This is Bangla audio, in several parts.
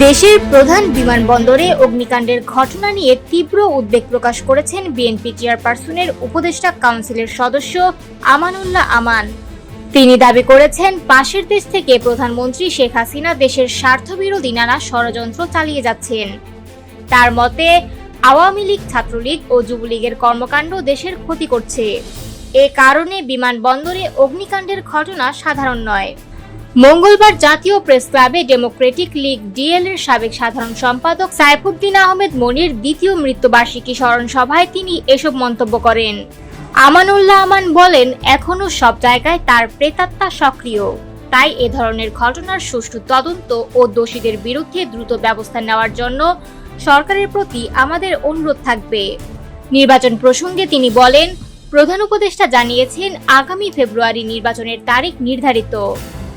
দেশের প্রধান বিমানবন্দরে অগ্নিকাণ্ডের ঘটনা নিয়ে তীব্র উদ্বেগ প্রকাশ করেছেন বিএনপি চেয়ারপারসনের উপদেষ্টা কাউন্সিলের সদস্য আমানুল্লাহ আমান। তিনি দাবি করেছেন, পাশের দেশ থেকে প্রধানমন্ত্রী শেখ হাসিনা দেশের স্বার্থবিরোধী নানা ষড়যন্ত্র চালিয়ে যাচ্ছেন। তার মতে, আওয়ামী লীগ, ছাত্রলীগ ও যুবলীগের কর্মকাণ্ড দেশের ক্ষতি করছে। এ কারণে বিমানবন্দরে অগ্নিকাণ্ডের ঘটনা সাধারণ নয়। মঙ্গলবার জাতীয় প্রেস ক্লাবে ডেমোক্রেটিক লীগ ডিএল এর সাবেক সাধারণ সম্পাদক সাইফুদ্দিন আহমেদ মনির দ্বিতীয় মৃত্যুবার্ষিকী স্মরণ সভায় তিনি এসব মন্তব্য করেন। আমানুল্লাহ আমান বলেন, এখনো সব জায়গায় তার প্রেতাত্মা সক্রিয়। তাই এ ধরনের ঘটনার সুষ্ঠু তদন্ত ও দোষীদের বিরুদ্ধে দ্রুত ব্যবস্থা নেওয়ার জন্য সরকারের প্রতি আমাদের অনুরোধ থাকবে। নির্বাচন প্রসঙ্গে তিনি বলেন, প্রধান উপদেষ্টা জানিয়েছেন, আগামী ফেব্রুয়ারি নির্বাচনের তারিখ নির্ধারিত।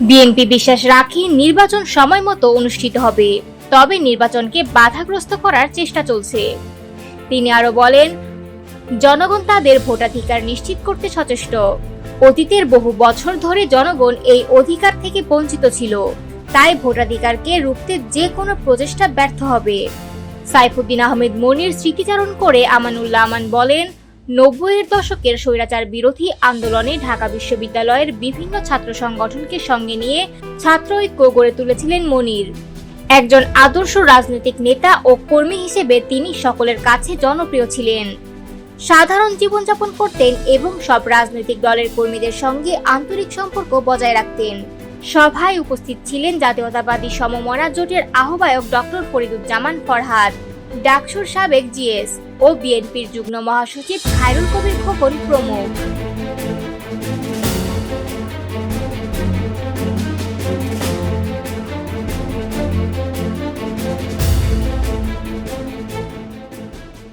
বিএনপি বিশ্বাস রাখে নির্বাচন সময় মতো অনুষ্ঠিত হবে, তবে নির্বাচনকে বাধাগ্রস্ত করার চেষ্টা চলছে। তিনি আরো বলেন, জনগণ তাদের ভোটাধিকার নিশ্চিত করতে সচেষ্ট। অতীতের বহু বছর ধরে জনগণ এই অধিকার থেকে বঞ্চিত ছিল, তাই ভোটাধিকারকে রুখতে যে কোনো প্রচেষ্টা ব্যর্থ হবে। সাইফুদ্দিন আহমেদ মনির স্মৃতিচারণ করে আমানুল্লাহ আমান বলেন, ৯০-এর দশকের স্বৈরাচার বিরোধী আন্দোলনে ঢাকা বিশ্ববিদ্যালয়ের বিভিন্ন ছাত্র সংগঠনকে সঙ্গে নিয়ে ছাত্র ঐক্য গড়ে তুলেছিলেন মনির। একজন আদর্শ রাজনৈতিক নেতা ও কর্মী হিসেবে তিনি সকলের কাছে জনপ্রিয় ছিলেন। সাধারণ জীবনযাপন করতেন এবং সব রাজনৈতিক দলের কর্মীদের সঙ্গে আন্তরিক সম্পর্ক বজায় রাখতেন। সভায় উপস্থিত ছিলেন জাতীয়তাবাদী সমমনা জোটের আহ্বায়ক ডক্টর ফরিদুজ্জামান ফরহাদ, ডাকসুর সাবেক জিএস ও বিএনপির যুগ্ম মহাসচিব খায়রুল কবির খোকন প্রমুখ।